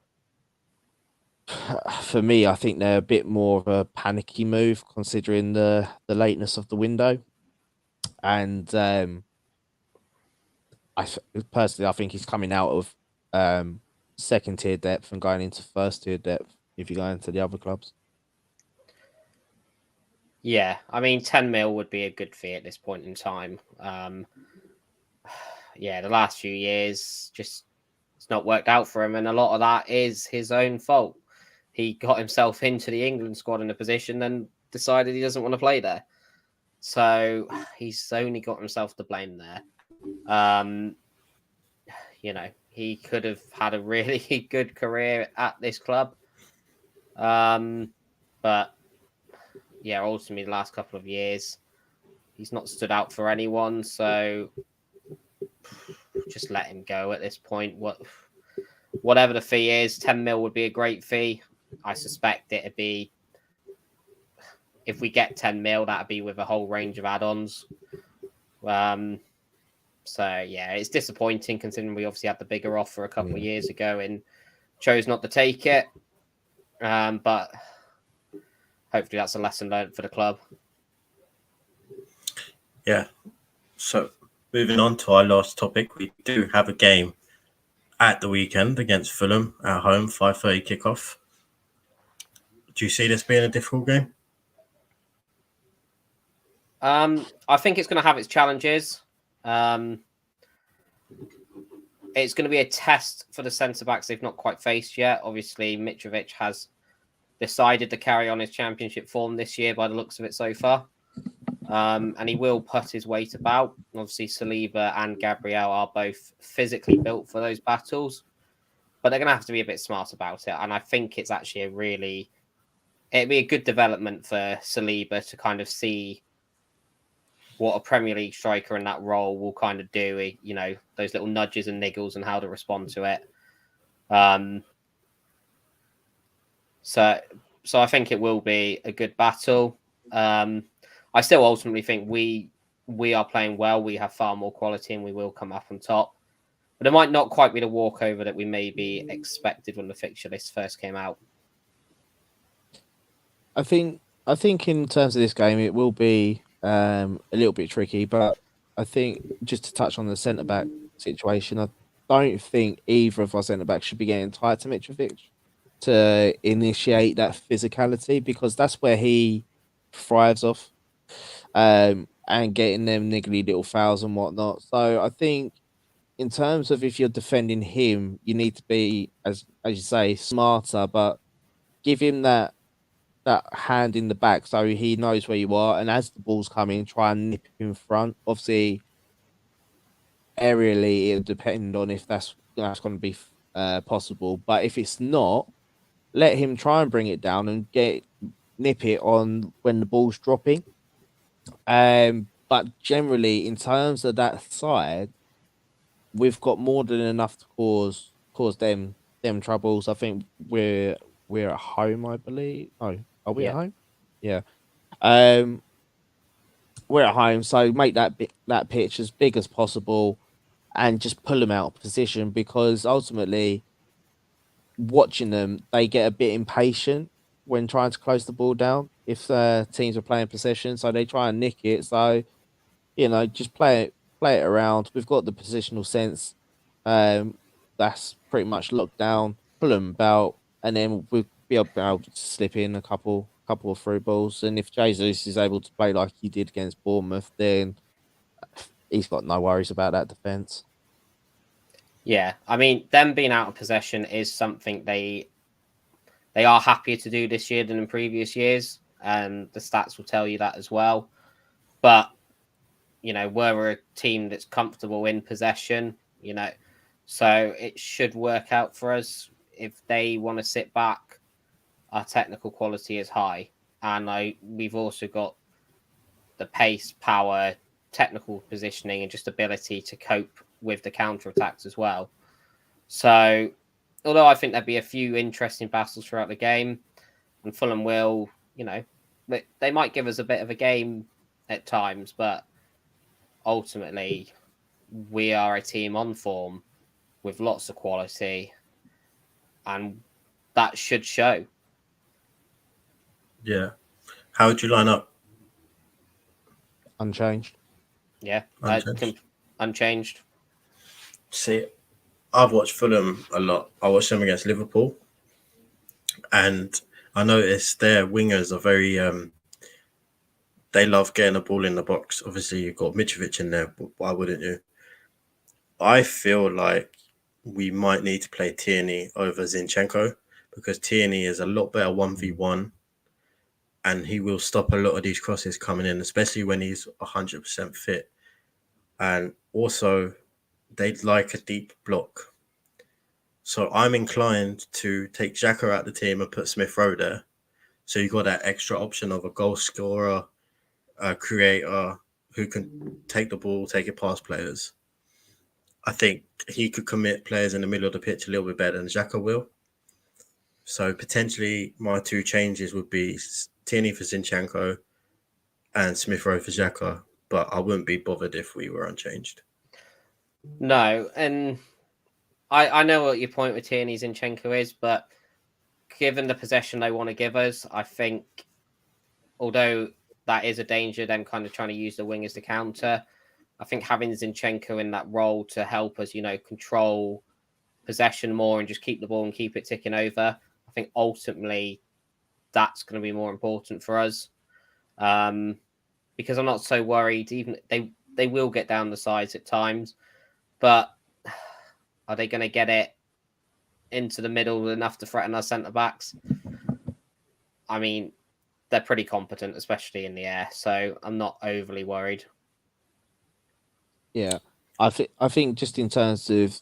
for me, I think they're a bit more of a panicky move considering the lateness of the window. And personally, I think he's coming out of second tier depth and going into first tier depth if you go into the other clubs. Yeah, I mean, 10 mil would be a good fee at this point in time. Yeah, the last few years, just it's not worked out for him. And a lot of that is his own fault. He got himself into the England squad in a position and decided he doesn't want to play there. So he's only got himself to blame there. He could have had a really good career at this club. But yeah, ultimately the last couple of years, he's not stood out for anyone. So just let him go at this point. Whatever the fee is, 10 mil would be a great fee. I suspect it'd be, if we get 10 mil, that'd be with a whole range of add-ons. So yeah, it's disappointing considering we obviously had the bigger offer a couple of years ago and chose not to take it. But hopefully that's a lesson learned for the club. Yeah. So moving on to our last topic, we do have a game at the weekend against Fulham at home, 5:30 kickoff. Do you see this being a difficult game? I think it's going to have its challenges. It's going to be a test for the centre-backs they've not quite faced yet. Obviously, Mitrovic has decided to carry on his championship form this year by the looks of it so far. And he will put his weight about. Obviously, Saliba and Gabriel are both physically built for those battles. But they're going to have to be a bit smart about it. And I think it's actually it'd be a good development for Saliba to kind of see what a Premier League striker in that role will kind of do, those little nudges and niggles and how to respond to it. So I think it will be a good battle. I still ultimately think we are playing well. We have far more quality and we will come up on top. But it might not quite be the walkover that we maybe expected when the fixture list first came out. I think I think in terms of this game, it will be a little bit tricky, but I think just to touch on the centre back situation, I don't think either of our centre backs should be getting tight to Mitrovic to initiate that physicality because that's where he thrives off, and getting them niggly little fouls and whatnot. So I think in terms of if you're defending him, you need to be as you say smarter, but give him that hand in the back so he knows where you are. And as the ball's coming, try and nip in front. Obviously, aerially, it'll depend on if that's going to be possible. But if it's not, let him try and bring it down and nip it on when the ball's dropping. But generally, in terms of that side, we've got more than enough to cause them troubles. I think we're at home, I believe. Oh, are we at Yeah. home? Yeah. Um, we're at home, so make that pitch as big as possible, and just pull them out of position because ultimately, watching them, they get a bit impatient when trying to close the ball down. If teams are playing possession, so they try and nick it. So just play it around. We've got the positional sense. That's pretty much locked down. Pull them about, and then we'll be able to slip in a couple of through balls. And if Jesus is able to play like he did against Bournemouth, then he's got no worries about that defense. Yeah, I mean, them being out of possession is something they are happier to do this year than in previous years, and the stats will tell you that as well. But we're a team that's comfortable in possession, so it should work out for us. If they want to sit back, our technical quality is high, and we've also got the pace, power, technical positioning, and just ability to cope with the counter attacks as well. So, although I think there'll be a few interesting battles throughout the game, and Fulham will, they might give us a bit of a game at times, but ultimately, we are a team on form with lots of quality, and that should show. Yeah. How would you line up? Unchanged. Yeah, unchanged. See, I've watched Fulham a lot. I watched them against Liverpool, and I noticed their wingers are very. They love getting the ball in the box. Obviously, you've got Mitrovic in there, but why wouldn't you? I feel like we might need to play Tierney over Zinchenko because Tierney is a lot better 1v1, and he will stop a lot of these crosses coming in, especially when he's 100% fit. And also, they'd like a deep block. So I'm inclined to take Xhaka out the team and put Smith Rowe there. So you've got that extra option of a goal scorer, a creator who can take the ball, take it past players. I think he could commit players in the middle of the pitch a little bit better than Xhaka will. So potentially my two changes would be Tierney for Zinchenko and Smith Rowe for Xhaka, but I wouldn't be bothered if we were unchanged. No, and I know what your point with Tierney Zinchenko is, but given the possession they want to give us, I think, although that is a danger, them kind of trying to use the wing as the counter, I think having Zinchenko in that role to help us, control possession more and just keep the ball and keep it ticking over, I think ultimately that's going to be more important for us. Because I'm not so worried. Even they will get down the sides at times, but are they going to get it into the middle enough to threaten our centre backs? I mean, they're pretty competent, especially in the air, so I'm not overly worried. Yeah, I think just in terms of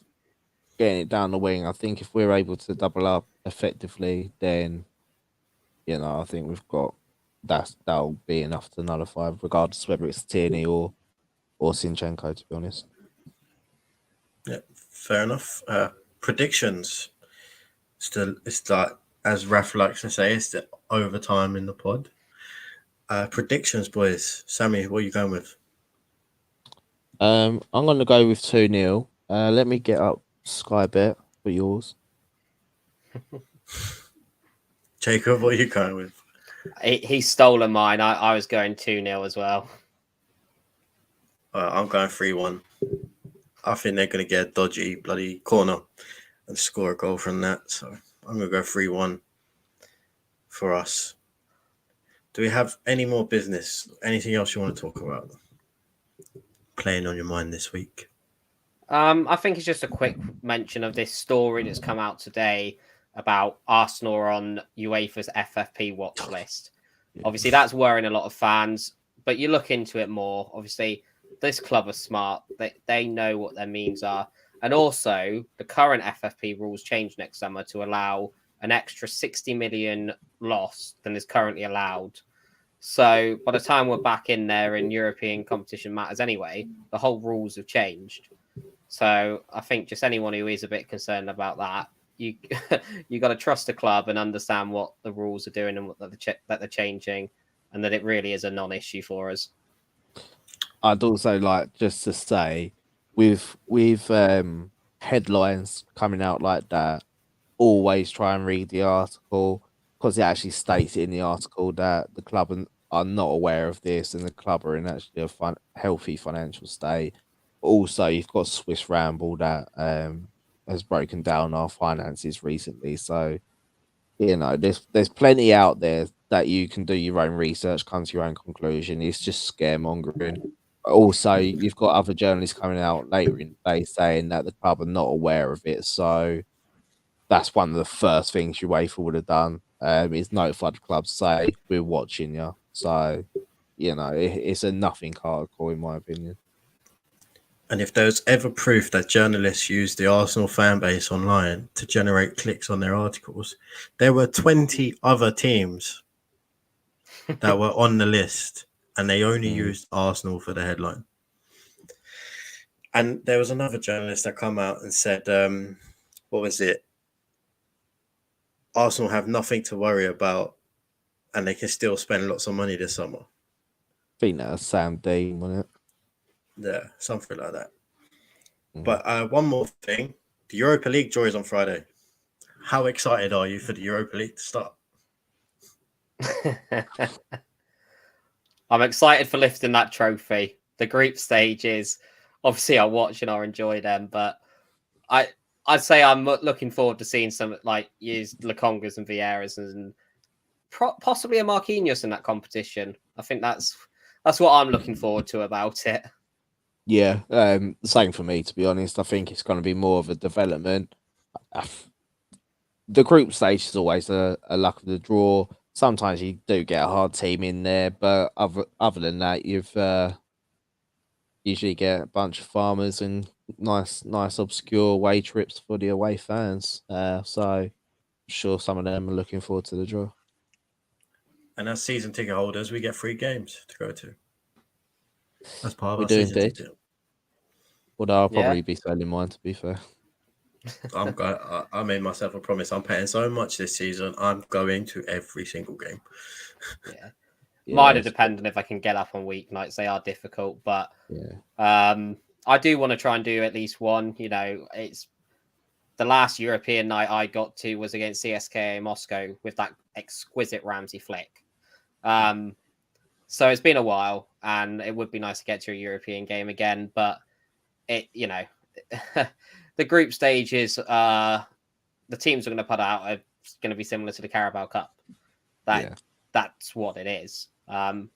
getting it down the wing, I think if we're able to double up effectively, then I think we've got that'll be enough to nullify, regardless whether it's Tierney or Zinchenko, to be honest. Yeah, fair enough. Predictions. It's like, as Raf likes to say, it's the overtime in the pod. Predictions, boys. Sammy, what are you going with? I'm going to go with 2-0. Let me get up Sky Bet for yours. Jacob, what are you going with? He's stolen mine. I was going 2-0 as well. I'm going 3-1. I think they're going to get a dodgy bloody corner and score a goal from that. So I'm going to go 3-1 for us. Do we have any more business? Anything else you want to talk about? Playing on your mind this week? I think it's just a quick mention of this story that's come out today about Arsenal on UEFA's FFP watch list. Obviously, that's worrying a lot of fans, but you look into it more. Obviously, this club are smart. They know what their means are. And also, the current FFP rules change next summer to allow an extra 60 million loss than is currently allowed. So by the time we're back in there in European competition matters anyway, the whole rules have changed. So I think just anyone who is a bit concerned about that, you got to trust the club and understand what the rules are doing and what that they're changing, and that it really is a non-issue for us. I'd also like just to say, with headlines coming out like that, always try and read the article, because it actually states in the article that the club are not aware of this and the club are in actually a healthy financial state. Also, you've got Swiss Ramble that has broken down our finances recently. So, there's plenty out there that you can do your own research, come to your own conclusion. It's just scaremongering. Also, you've got other journalists coming out later in the day saying that the club are not aware of it. So that's one of the first things UEFA would have done, is notified the club, say, we're watching you. So, it's a nothing article, in my opinion. And if there's ever proof that journalists use the Arsenal fan base online to generate clicks on their articles, there were 20 other teams that were on the list, and they only used Arsenal for the headline. And there was another journalist that come out and said, what was it? Arsenal have nothing to worry about, and they can still spend lots of money this summer. I think that was Sam Dean, wasn't it? Yeah, something like that. But one more thing. The Europa League draw is on Friday. How excited are you for the Europa League to start? I'm excited for lifting that trophy. The group stages, obviously, I watch and I enjoy them, but I'd say I'm looking forward to seeing some like use Lokongas and Vieiras and possibly a Marquinhos in that competition. I think that's what I'm looking forward to about it. Yeah, same for me, to be honest. I think it's going to be more of a development. The group stage is always a luck of the draw. Sometimes you do get a hard team in there, but other than that, you've usually get a bunch of farmers and nice obscure away trips for the away fans. So I'm sure some of them are looking forward to the draw. And as season ticket holders, we get 3 games to go to. That's part of We our do season indeed. ticket. Although I'll probably be selling mine, to be fair. I made myself a promise. I'm paying so much this season. I'm going to every single game. Yeah. Mine are dependent if I can get up on weeknights. They are difficult, but I do want to try and do at least one. It's the last European night I got to was against CSKA Moscow with that exquisite Ramsey flick. So it's been a while, and it would be nice to get to a European game again. But the group stages, the teams are going to put out are going to be similar to the Carabao Cup. That's what it is,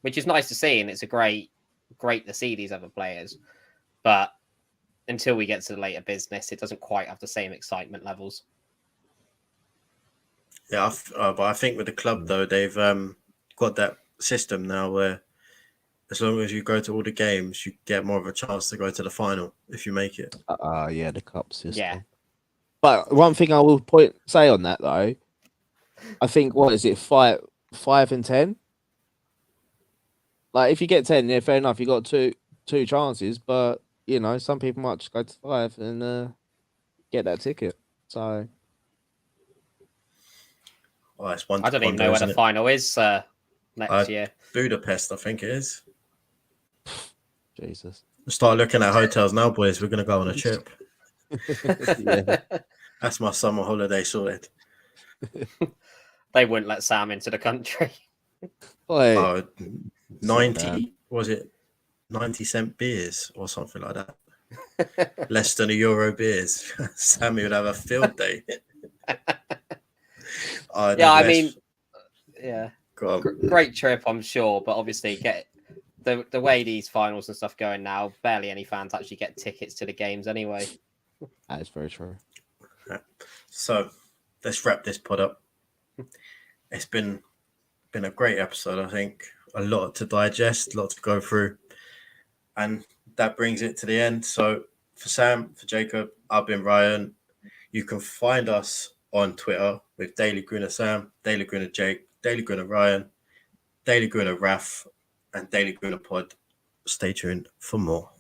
which is nice to see, and it's great to see these other players. But until we get to the later business, it doesn't quite have the same excitement levels. Yeah, but I think with the club though, they've got that system now where as long as you go to all the games, you get more of a chance to go to the final if you make it. The cup system. Yeah. But one thing I will say on that though, I think what is it, 5 and 10? Like if you get 10, yeah, fair enough. You got two chances, but some people might just go to 5 and get that ticket. So, It's one. I don't even know where the final is next year. Budapest, I think it is. Jesus. Start looking at hotels now, boys. We're gonna go on a trip. Yeah. That's my summer holiday sorted. They wouldn't let Sam into the country. Oi, Oh, Sit down. 90, was it 90-cent beers or something like that? Less than €1 beers. Sammy would have a field day. Yeah, I mean, yeah, go on. great trip, I'm sure, but obviously get the way these finals and stuff going now, barely any fans actually get tickets to the games anyway. That is very true. So let's wrap this pod up. It's been a great episode, I think. A lot to digest, a lot to go through. And that brings it to the end. So for Sam, for Jacob, I've been Ryan. You can find us on Twitter with Daily Greener Sam, Daily Greener Jake, Daily Greener Ryan, Daily Greener Raf, and Daily Greener Pod. Stay tuned for more.